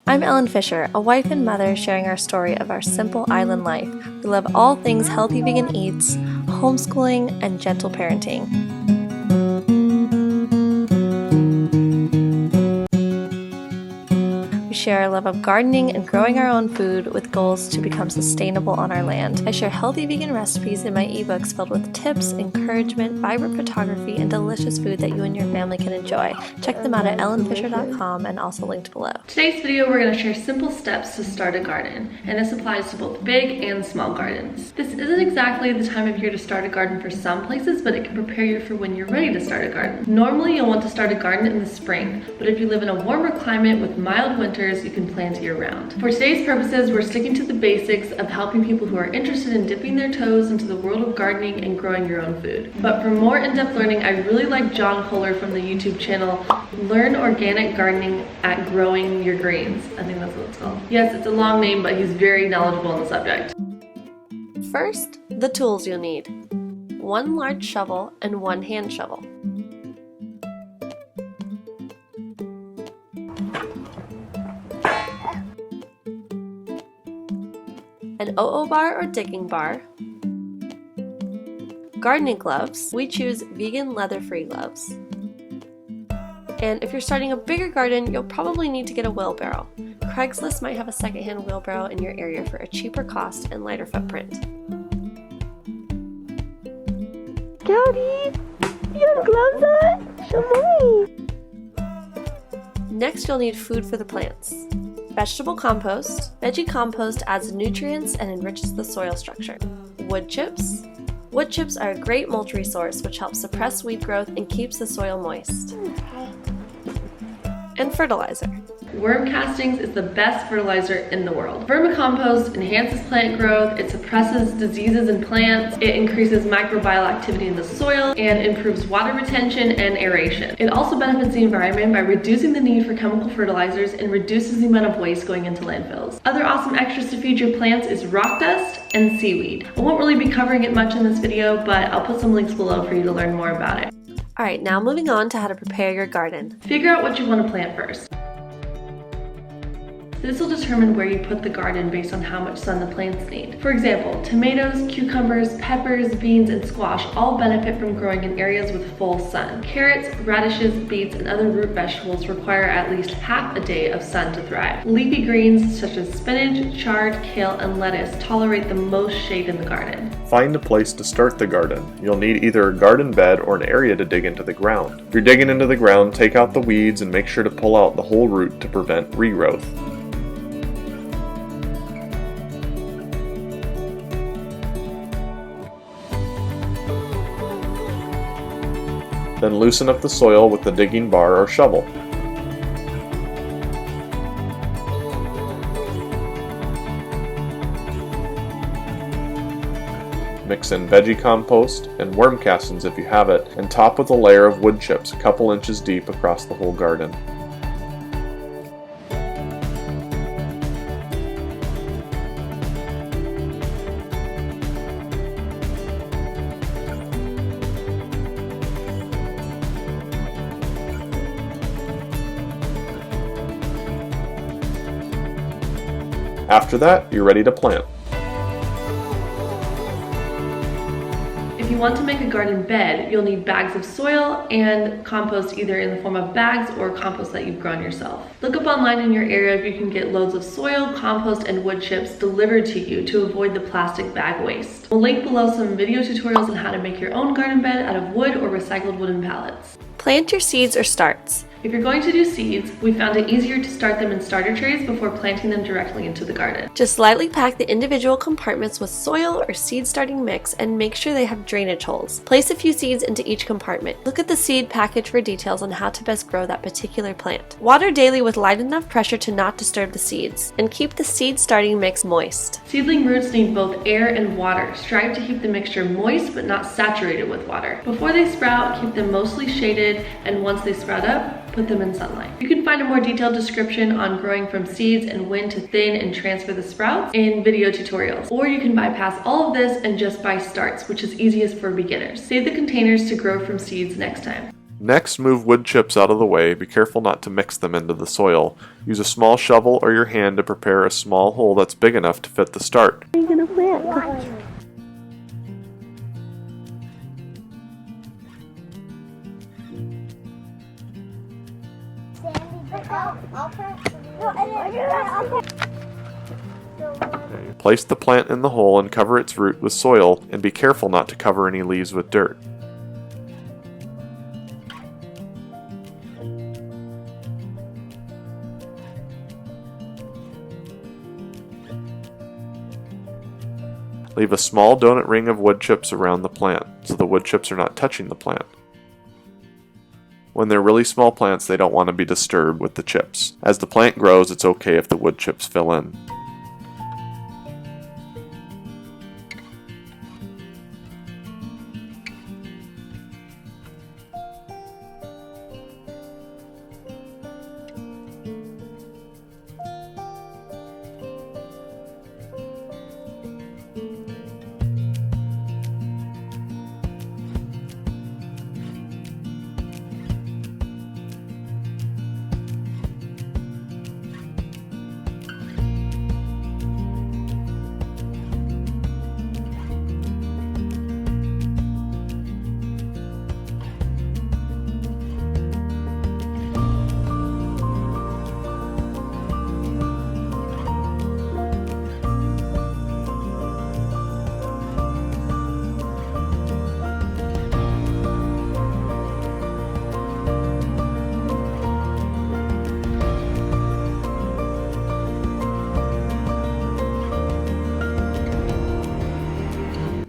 I'm Ellen Fisher, a wife and mother sharing our story of our simple island life. We love all things healthy vegan eats, homeschooling, and gentle parenting. We share our love of gardening and growing our own food with goals to become sustainable on our land. I share healthy vegan recipes in my ebooks filled with tips, encouragement, vibrant photography, and delicious food that you and your family can enjoy. Check them out at ellenfisher.com and also linked below. Today's video, we're going to share simple steps to start a garden, and this applies to both big and small gardens. This isn't exactly the time of year to start a garden for some places, but it can prepare you for when you're ready to start a garden. Normally, you'll want to start a garden in the spring, but if you live in a warmer climate with mild winters, you can plant year-round. For today's purposes, we're sticking to the basics of helping people who are interested in dipping their toes into the world of gardening and growing your own food. But for more in-depth learning, I really like John Kohler from the YouTube channel Learn Organic Gardening at Growing Your Greens. I think that's what it's called. Yes, it's a long name, but he's very knowledgeable on the subject. First, the tools you'll need. 1 large shovel and 1 hand shovel. An OO bar or digging bar, gardening gloves. We choose vegan leather-free gloves. And if you're starting a bigger garden, you'll probably need to get a wheelbarrow. Craigslist might have a secondhand wheelbarrow in your area for a cheaper cost and lighter footprint. Cody, you have gloves on? Show mommy. Next, you'll need food for the plants. Vegetable compost. Veggie compost adds nutrients and enriches the soil structure. Wood chips. Wood chips are a great mulch resource which helps suppress weed growth and keeps the soil moist. And fertilizer. Worm castings is the best fertilizer in the world. Vermicompost enhances plant growth, it suppresses diseases in plants, it increases microbial activity in the soil, and improves water retention and aeration. It also benefits the environment by reducing the need for chemical fertilizers and reduces the amount of waste going into landfills. Other awesome extras to feed your plants is rock dust and seaweed. I won't really be covering it much in this video, but I'll put some links below for you to learn more about it. Alright, now moving on to how to prepare your garden. Figure out what you want to plant first. This will determine where you put the garden based on how much sun the plants need. For example, tomatoes, cucumbers, peppers, beans, and squash all benefit from growing in areas with full sun. Carrots, radishes, beets, and other root vegetables require at least half a day of sun to thrive. Leafy greens such as spinach, chard, kale, and lettuce tolerate the most shade in the garden. Find a place to start the garden. You'll need either a garden bed or an area to dig into the ground. If you're digging into the ground, take out the weeds and make sure to pull out the whole root to prevent regrowth. Then loosen up the soil with the digging bar or shovel. Mix in veggie compost and worm castings if you have it, and top with a layer of wood chips a couple inches deep across the whole garden. After that, you're ready to plant. If you want to make a garden bed, you'll need bags of soil and compost either in the form of bags or compost that you've grown yourself. Look up online in your area if you can get loads of soil, compost, and wood chips delivered to you to avoid the plastic bag waste. We'll link below some video tutorials on how to make your own garden bed out of wood or recycled wooden pallets. Plant your seeds or starts. If you're going to do seeds, we found it easier to start them in starter trays before planting them directly into the garden. Just lightly pack the individual compartments with soil or seed starting mix and make sure they have drainage holes. Place a few seeds into each compartment. Look at the seed package for details on how to best grow that particular plant. Water daily with light enough pressure to not disturb the seeds, and keep the seed starting mix moist. Seedling roots need both air and water. Strive to keep the mixture moist but not saturated with water. Before they sprout, keep them mostly shaded, and once they sprout up, put them in sunlight. You can find a more detailed description on growing from seeds and when to thin and transfer the sprouts in video tutorials. Or you can bypass all of this and just buy starts, which is easiest for beginners. Save the containers to grow from seeds next time. Next, move wood chips out of the way. Be careful not to mix them into the soil. Use a small shovel or your hand to prepare a small hole that's big enough to fit the start. What are you gonna plant? Place the plant in the hole and cover its root with soil, and be careful not to cover any leaves with dirt. Leave a small donut ring of wood chips around the plant, so the wood chips are not touching the plant. When they're really small plants, they don't want to be disturbed with the chips. As the plant grows, it's okay if the wood chips fill in.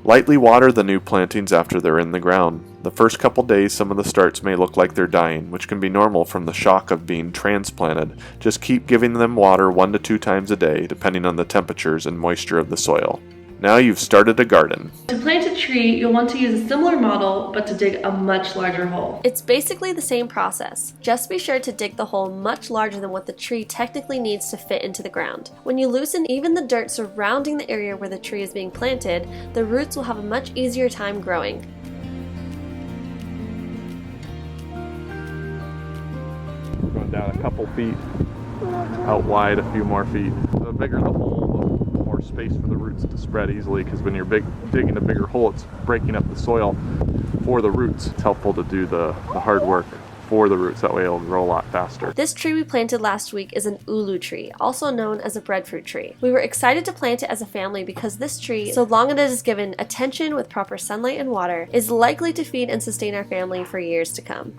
Lightly water the new plantings after they're in the ground. The first couple days, some of the starts may look like they're dying, which can be normal from the shock of being transplanted. Just keep giving them water 1 to 2 times a day, depending on the temperatures and moisture of the soil. Now you've started a garden. To plant a tree, you'll want to use a similar model, but to dig a much larger hole. It's basically the same process. Just be sure to dig the hole much larger than what the tree technically needs to fit into the ground. When you loosen even the dirt surrounding the area where the tree is being planted, the roots will have a much easier time growing. Going down a couple feet, out wide a few more feet. The bigger the hole, the more space for the roots to spread easily, because when you're digging a bigger hole, it's breaking up the soil for the roots. It's helpful to do the hard work for the roots, that way it'll grow a lot faster. This tree we planted last week is an ulu tree, also known as a breadfruit tree. We were excited to plant it as a family because this tree, so long as it is given attention with proper sunlight and water, is likely to feed and sustain our family for years to come.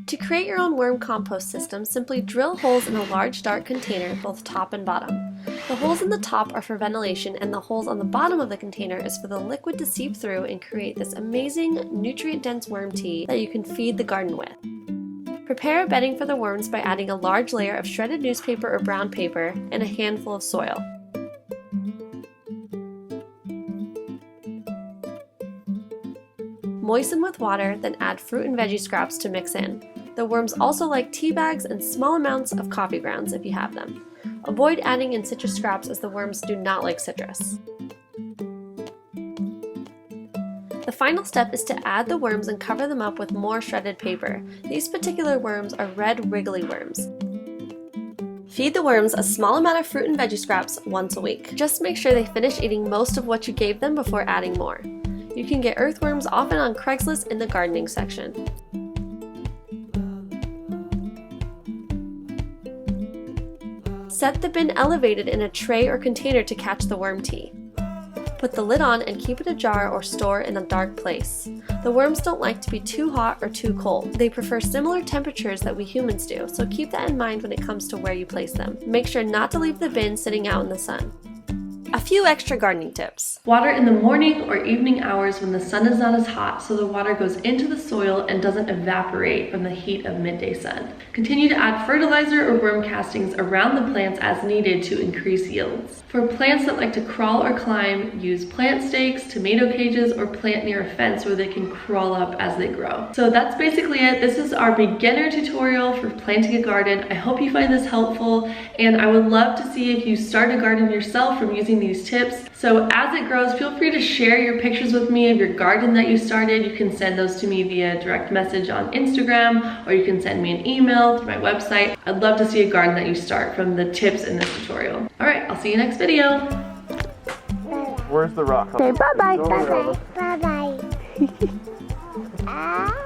To create your own worm compost system, simply drill holes in a large dark container, both top and bottom. The holes in the top are for ventilation, and the holes on the bottom of the container is for the liquid to seep through and create this amazing nutrient-dense worm tea that you can feed the garden with. Prepare a bedding for the worms by adding a large layer of shredded newspaper or brown paper and a handful of soil. Moisten with water, then add fruit and veggie scraps to mix in. The worms also like tea bags and small amounts of coffee grounds if you have them. Avoid adding in citrus scraps as the worms do not like citrus. The final step is to add the worms and cover them up with more shredded paper. These particular worms are red wriggly worms. Feed the worms a small amount of fruit and veggie scraps once a week. Just make sure they finish eating most of what you gave them before adding more. You can get earthworms often on Craigslist in the gardening section. Set the bin elevated in a tray or container to catch the worm tea. Put the lid on and keep it ajar or store in a dark place. The worms don't like to be too hot or too cold. They prefer similar temperatures that we humans do, so keep that in mind when it comes to where you place them. Make sure not to leave the bin sitting out in the sun. A few extra gardening tips. Water in the morning or evening hours when the sun is not as hot so the water goes into the soil and doesn't evaporate from the heat of midday sun. Continue to add fertilizer or worm castings around the plants as needed to increase yields. For plants that like to crawl or climb, use plant stakes, tomato cages, or plant near a fence where they can crawl up as they grow. So that's basically it. This is our beginner tutorial for planting a garden. I hope you find this helpful, and I would love to see if you start a garden yourself from using these tips. So as it grows, feel free to share your pictures with me of your garden that you started. You can send those to me via direct message on Instagram, or you can send me an email through my website. I'd love to see a garden that you start from the tips in this tutorial. All right, I'll see you next video. Where's the rock? Say bye-bye. Bye-bye. Bye-bye.